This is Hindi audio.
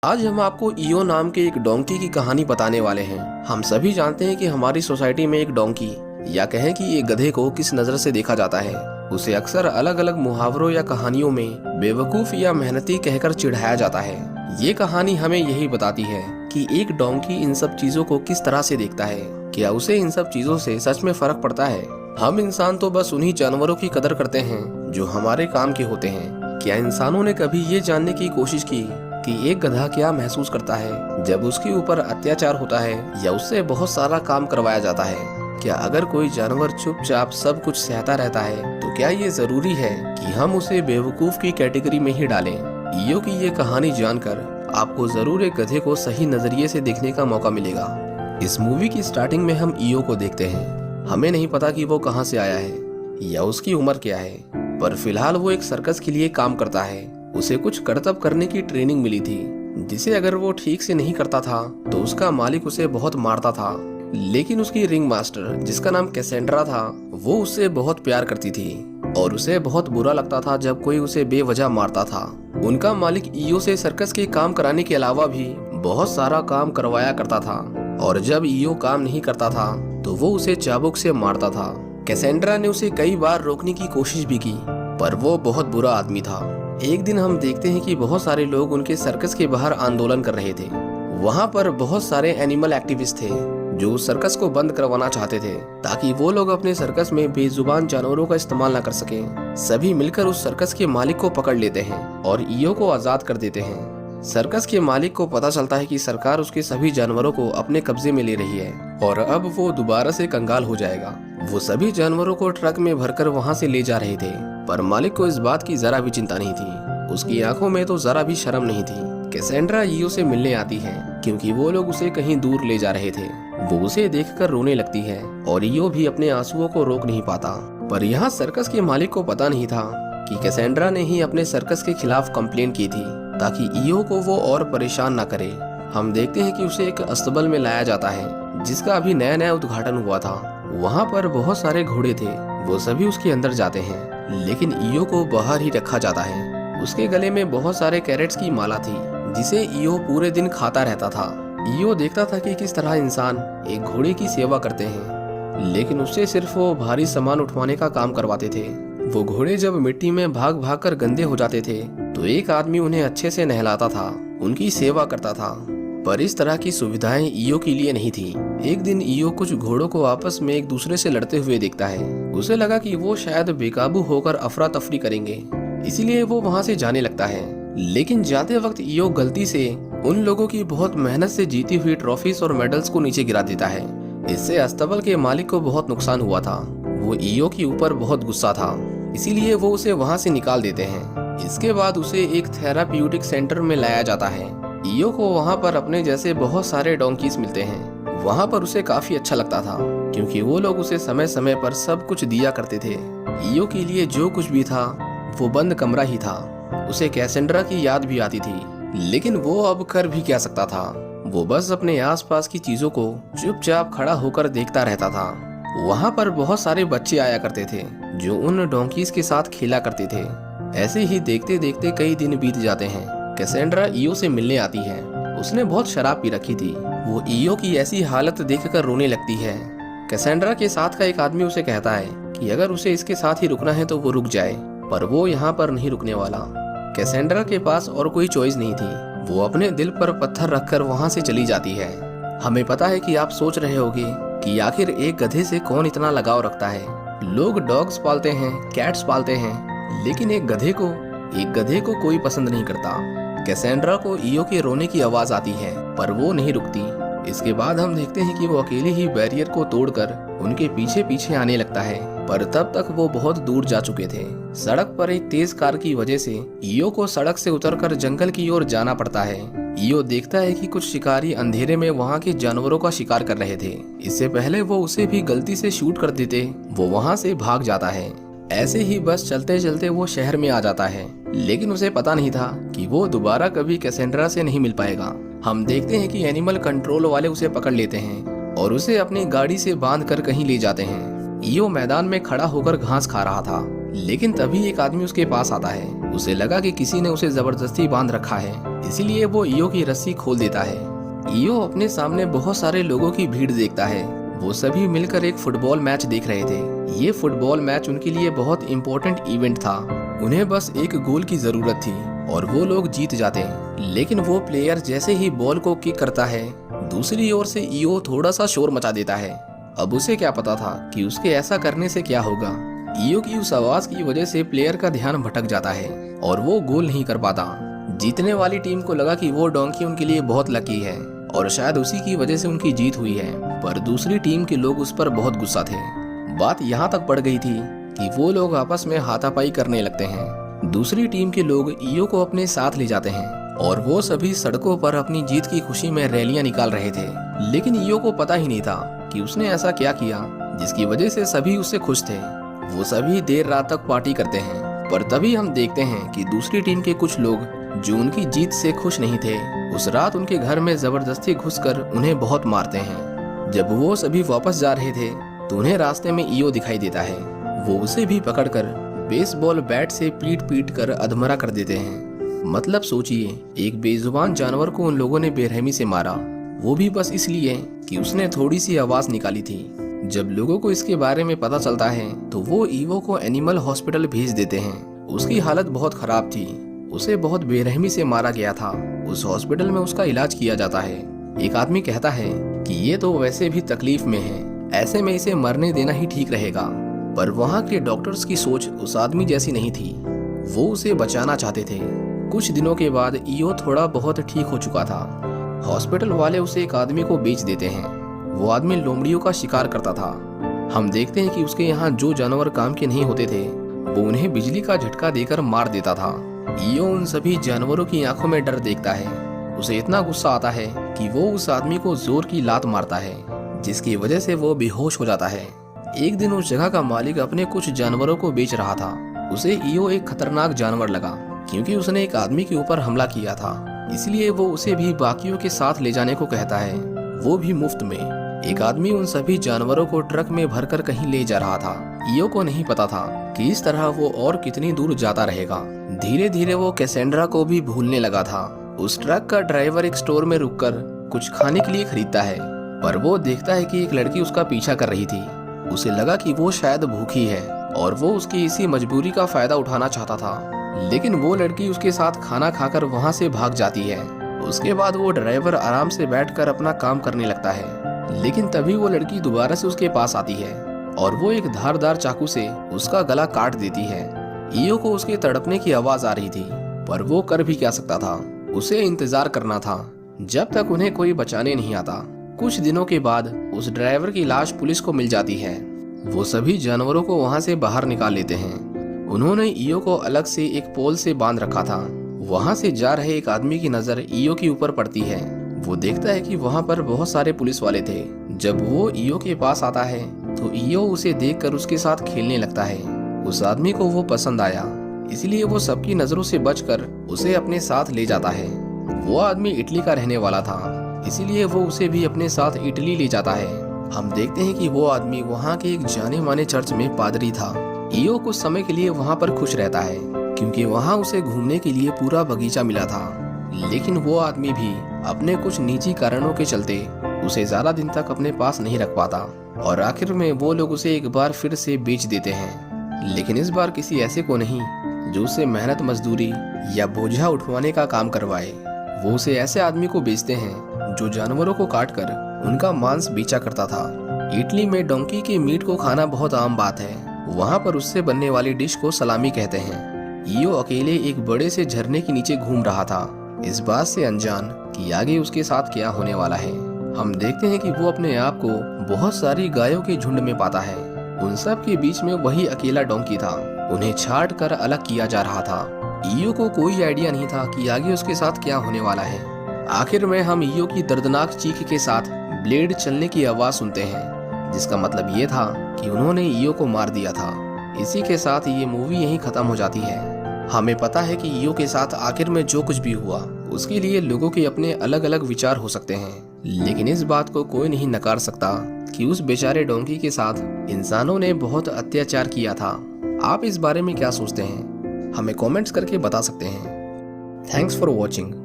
आज हम आपको ईओ नाम के एक डोंकी की कहानी बताने वाले हैं। हम सभी जानते हैं कि हमारी सोसाइटी में एक डोंकी या कहें कि एक गधे को किस नजर से देखा जाता है। उसे अक्सर अलग अलग मुहावरों या कहानियों में बेवकूफ या मेहनती कहकर चिढ़ाया जाता है। ये कहानी हमें यही बताती है कि एक डोंकी इन सब चीजों को किस तरह से देखता है। क्या उसे इन सब चीजों से सच में फर्क पड़ता है? हम इंसान तो बस उन्हीं जानवरों की कदर करते हैं जो हमारे काम के होते हैं। क्या इंसानों ने कभी ये जानने की कोशिश की कि एक गधा क्या महसूस करता है जब उसके ऊपर अत्याचार होता है या उससे बहुत सारा काम करवाया जाता है? क्या अगर कोई जानवर चुपचाप सब कुछ सहता रहता है तो क्या ये जरूरी है कि हम उसे बेवकूफ की कैटेगरी में ही डालें? ईओ की ये कहानी जानकर आपको जरूर एक गधे को सही नजरिए से देखने का मौका मिलेगा। इस मूवी की स्टार्टिंग में हम ईओ को देखते हैं। हमें नहीं पता कि वो कहाँ से आया है या उसकी उम्र क्या है, पर फिलहाल वो एक सर्कस के लिए काम करता है। उसे कुछ करतब करने की ट्रेनिंग मिली थी जिसे अगर वो ठीक से नहीं करता था तो उसका मालिक उसे बहुत मारता था। लेकिन उसकी रिंग मास्टर जिसका नाम कैसेंड्रा था वो उससे बहुत प्यार करती थी और उसे बहुत बुरा लगता था जब कोई उसे बेवजह मारता था। उनका मालिक ईओ से सर्कस के काम कराने के अलावा भी बहुत सारा काम करवाया करता था और जब ईओ काम नहीं करता था तो वो उसे चाबुक से मारता था। कैसेंड्रा ने उसे कई बार रोकने की कोशिश भी की पर वो बहुत बुरा आदमी था। एक दिन हम देखते हैं कि बहुत सारे लोग उनके सर्कस के बाहर आंदोलन कर रहे थे। वहाँ पर बहुत सारे एनिमल एक्टिविस्ट थे जो सर्कस को बंद करवाना चाहते थे ताकि वो लोग अपने सर्कस में बेजुबान जानवरों का इस्तेमाल न कर सकें। सभी मिलकर उस सर्कस के मालिक को पकड़ लेते हैं और ईओ को आजाद कर देते हैं। सर्कस के मालिक को पता चलता है कि सरकार उसके सभी जानवरों को अपने कब्जे में ले रही है और अब वो दोबारा से कंगाल हो जाएगा। वो सभी जानवरों को ट्रक में भरकर वहाँ से ले जा रहे थे पर मालिक को इस बात की जरा भी चिंता नहीं थी। उसकी आंखों में तो जरा भी शर्म नहीं थी। कैसेंड्रा ईओ से मिलने आती है क्योंकि वो लोग उसे कहीं दूर ले जा रहे थे। वो उसे देखकर रोने लगती है और ईओ भी अपने आंसुओं को रोक नहीं पाता। पर यहाँ सर्कस के मालिक को पता नहीं था कि कैसेंड्रा ने ही अपने सर्कस के खिलाफ कंप्लेंट की थी ताकि ईओ को वो और परेशान न करे। हम देखते हैं कि उसे एक अस्तबल में लाया जाता है जिसका अभी नया नया उद्घाटन हुआ था। वहाँ पर बहुत सारे घोड़े थे। वो सभी उसके अंदर जाते हैं लेकिन ईओ को बाहर ही रखा जाता है। उसके गले में बहुत सारे कैरेट्स की माला थी जिसे ईओ पूरे दिन खाता रहता था। ईओ देखता था कि किस तरह इंसान एक घोड़े की सेवा करते हैं लेकिन उससे सिर्फ वो भारी सामान उठवाने का काम करवाते थे। वो घोड़े जब मिट्टी में भाग भाग कर गंदे हो जाते थे तो एक आदमी उन्हें अच्छे से नहलाता था, उनकी सेवा करता था। पर इस तरह की सुविधाएं ईओ के लिए नहीं थी। एक दिन ईओ कुछ घोड़ों को आपस में एक दूसरे से लड़ते हुए देखता है। उसे लगा कि वो शायद बेकाबू होकर अफरा तफरी करेंगे, इसीलिए वो वहाँ से जाने लगता है। लेकिन जाते वक्त ईओ गलती से उन लोगों की बहुत मेहनत से जीती हुई ट्रॉफीज और मेडल्स को नीचे गिरा देता है। इससे अस्तबल के मालिक को बहुत नुकसान हुआ था। वो ईओ के ऊपर बहुत गुस्सा था, इसीलिए वो उसे वहाँ से निकाल देते हैं। इसके बाद उसे एक थेराप्यूटिक सेंटर में लाया जाता है। ईओ को वहाँ पर अपने जैसे बहुत सारे डोंकीज मिलते हैं। वहाँ पर उसे काफी अच्छा लगता था क्योंकि वो लोग उसे समय समय पर सब कुछ दिया करते थे। ईओ के लिए जो कुछ भी था वो बंद कमरा ही था। उसे कैसेंड्रा की याद भी आती थी लेकिन वो अब कर भी क्या सकता था। वो बस अपने आसपास की चीजों को चुपचाप खड़ा होकर देखता रहता था। वहाँ पर बहुत सारे बच्चे आया करते थे जो उन डोंकीज के साथ खेला करते थे। ऐसे ही देखते देखते कई दिन बीत जाते हैं। कैसेंड्रा ईओ से मिलने आती है। उसने बहुत शराब पी रखी थी। वो ईओ की ऐसी हालत देखकर रोने लगती है। कैसेंड्रा के साथ का एक आदमी उसे कहता है कि अगर उसे इसके साथ ही रुकना है तो वो रुक जाए, पर वो यहाँ पर नहीं रुकने वाला। कैसेंड्रा के पास और कोई चॉइस नहीं थी। वो अपने दिल पर पत्थर रखकर वहाँ से चली जाती है। हमें पता है कि आप सोच रहे होंगे कि आखिर एक गधे से कौन इतना लगाव रखता है। लोग डॉग्स पालते हैं, कैट्स पालते हैं, लेकिन एक गधे को कोई पसंद नहीं करता। कैसेंड्रा को ईओ के रोने की आवाज आती है पर वो नहीं रुकती। इसके बाद हम देखते हैं कि वो अकेले ही बैरियर को तोड़कर उनके पीछे पीछे आने लगता है, पर तब तक वो बहुत दूर जा चुके थे। सड़क पर एक तेज कार की वजह से ईओ को सड़क से उतरकर जंगल की ओर जाना पड़ता है। ईओ देखता है कि कुछ शिकारी अंधेरे में वहाँ के जानवरों का शिकार कर रहे थे। इससे पहले वो उसे भी गलती से शूट कर देते, वो वहाँ से भाग जाता है। ऐसे ही बस चलते चलते वो शहर में आ जाता है, लेकिन उसे पता नहीं था कि वो दोबारा कभी कैसेंड्रा से नहीं मिल पाएगा। हम देखते हैं कि एनिमल कंट्रोल वाले उसे पकड़ लेते हैं और उसे अपनी गाड़ी से बांध कर कहीं ले जाते हैं। ईओ मैदान में खड़ा होकर घास खा रहा था। लेकिन तभी एक आदमी उसके पास आता है। उसे लगा कि किसी ने उसे जबरदस्ती बांध रखा है, इसीलिए वो ईयो की रस्सी खोल देता है। ईयो अपने सामने बहुत सारे लोगों की भीड़ देखता है। वो सभी मिलकर एक फुटबॉल मैच देख रहे थे। ये फुटबॉल मैच उनके लिए बहुत इम्पोर्टेंट इवेंट था। उन्हें बस एक गोल की जरूरत थी और वो लोग जीत जाते हैं। लेकिन वो प्लेयर जैसे ही बॉल को किक करता है, दूसरी ओर से ईयो थोड़ा सा शोर मचा देता है। अब उसे क्या पता था कि उसके ऐसा करने से क्या होगा। ईयो की उस आवाज की वजह से प्लेयर का ध्यान भटक जाता है और वो गोल नहीं कर पाता। जीतने वाली टीम को लगा कि वो डोंकी उनके लिए बहुत लकी है और शायद उसी की वजह से उनकी जीत हुई है, पर दूसरी टीम के लोग उस पर बहुत गुस्सा थे। बात यहाँ तक बढ़ गई थी कि वो लोग आपस में हाथापाई करने लगते हैं। दूसरी टीम के लोग ईयो को अपने साथ ले जाते हैं और वो सभी सड़कों पर अपनी जीत की खुशी में रैलियां निकाल रहे थे। लेकिन ईयो को पता ही नहीं था कि उसने ऐसा क्या किया जिसकी वजह से सभी उससे खुश थे। वो सभी देर रात तक पार्टी करते हैं, पर तभी हम देखते हैं कि दूसरी टीम के कुछ लोग जो उनकी जीत से खुश नहीं थे, उस रात उनके घर में जबरदस्ती घुसकर उन्हें बहुत मारते हैं। जब वो सभी वापस जा रहे थे तो उन्हें रास्ते में ईयो दिखाई देता है। वो उसे भी पकड़कर बेसबॉल बैट से पीट पीट कर अधमरा कर देते हैं। मतलब सोचिए, एक बेजुबान जानवर को उन लोगों ने बेरहमी से मारा, वो भी बस इसलिए कि उसने थोड़ी सी आवाज निकाली थी। जब लोगों को इसके बारे में पता चलता है तो वो ईवो को एनिमल हॉस्पिटल भेज देते हैं। उसकी हालत बहुत खराब थी, उसे बहुत बेरहमी से मारा गया था। उस हॉस्पिटल में उसका इलाज किया जाता है। एक आदमी कहता है कि ये तो वैसे भी तकलीफ में है, ऐसे में इसे मरने देना ही ठीक रहेगा। पर वहाँ के डॉक्टर्स की सोच उस आदमी जैसी नहीं थी। वो उसे बचाना चाहते थे। कुछ दिनों के बाद ईयो थोड़ा बहुत ठीक हो चुका था। हॉस्पिटल वाले उसे एक आदमी को बेच देते हैं। वो आदमी लोमड़ियों का शिकार करता था। हम देखते हैं कि उसके यहाँ जो जानवर काम के नहीं होते थे वो उन्हें बिजली का झटका देकर मार देता था। ईयो उन सभी जानवरों की आंखों में डर देखता है। उसे इतना गुस्सा आता है कि वो उस आदमी को जोर की लात मारता है, जिसकी वजह से वो बेहोश हो जाता है। एक दिन उस जगह का मालिक अपने कुछ जानवरों को बेच रहा था। उसे ईयो एक खतरनाक जानवर लगा क्योंकि उसने एक आदमी के ऊपर हमला किया था, इसलिए वो उसे भी बाकियों के साथ ले जाने को कहता है, वो भी मुफ्त में। एक आदमी उन सभी जानवरों को ट्रक में भरकर कहीं ले जा रहा था। ईयो को नहीं पता था कि इस तरह वो और कितनी दूर जाता रहेगा। धीरे धीरे वो कैसेंड्रा को भी भूलने लगा था। उस ट्रक का ड्राइवर एक स्टोर में रुककर कुछ खाने के लिए खरीदता है, पर वो देखता है कि एक लड़की उसका पीछा कर रही थी। उसे लगा कि वो शायद भूखी है और वो उसकी इसी मजबूरी का फायदा उठाना चाहता था। लेकिन वो लड़की उसके साथ खाना खाकर वहाँ से भाग जाती है। उसके बाद वो ड्राइवर आराम से बैठकर अपना काम करने लगता है। लेकिन तभी वो लड़की दोबारा से उसके पास आती है और वो एक धारदार चाकू से उसका गला काट देती है। ईयो को उसके तड़पने की आवाज आ रही थी, पर वो कर भी क्या सकता था। उसे इंतजार करना था जब तक उन्हें कोई बचाने नहीं आता। कुछ दिनों के बाद उस ड्राइवर की लाश पुलिस को मिल जाती है। वो सभी जानवरों को वहाँ से बाहर निकाल लेते हैं। उन्होंने ईयो को अलग से एक पोल से बांध रखा था। वहाँ से जा रहे एक आदमी की नजर ईयो के ऊपर पड़ती है। वो देखता है कि वहाँ पर बहुत सारे पुलिस वाले थे। जब वो ईयो के पास आता है तो ईयो उसे देखकर उसके साथ खेलने लगता है। उस आदमी को वो पसंद आया, इसलिए वो सबकी नजरों से बचकर उसे अपने साथ ले जाता है। वो आदमी इटली का रहने वाला था, इसीलिए वो उसे भी अपने साथ इटली ले जाता है। हम देखते हैं कि वो आदमी वहाँ के एक जाने माने चर्च में पादरी था। ईयो कुछ समय के लिए वहाँ पर खुश रहता है क्योंकि वहाँ उसे घूमने के लिए पूरा बगीचा मिला था। लेकिन वो आदमी भी अपने कुछ निजी कारणों के चलते उसे ज्यादा दिन तक अपने पास नहीं रख पाता और आखिर में वो लोग उसे एक बार फिर से बेच देते हैं। लेकिन इस बार किसी ऐसे को नहीं जो उससे मेहनत मजदूरी या बोझा उठवाने का काम करवाए। वो उसे ऐसे आदमी को बेचते हैं जो जानवरों को काटकर उनका मांस बेचा करता था। इटली में डोंकी के मीट को खाना बहुत आम बात है। वहाँ पर उससे बनने वाली डिश को सलामी कहते हैं। ईयो अकेले एक बड़े से झरने के नीचे घूम रहा था, इस बात से अनजान कि आगे उसके साथ क्या होने वाला है। हम देखते हैं कि वो अपने आप को बहुत सारी गायों के झुंड में पाता है। उन सब के बीच में वही अकेला डोंकी था। उन्हें छाट कर अलग किया जा रहा था। ईयो को कोई आइडिया नहीं था कि आगे उसके साथ क्या होने वाला है। आखिर में हम ईयो की दर्दनाक चीख के साथ ब्लेड चलने की आवाज सुनते हैं, जिसका मतलब ये था कि उन्होंने ईयो को मार दिया था। इसी के साथ ये मूवी यहीं खत्म हो जाती है। हमें पता है कि ईयो के साथ आखिर में जो कुछ भी हुआ उसके लिए लोगों के अपने अलग अलग विचार हो सकते हैं, लेकिन इस बात को कोई नहीं नकार सकता कि उस बेचारे डोंकी के साथ इंसानों ने बहुत अत्याचार किया था। आप इस बारे में क्या सोचते हैं? हमें कमेंट्स करके बता सकते हैं। Thanks for watching.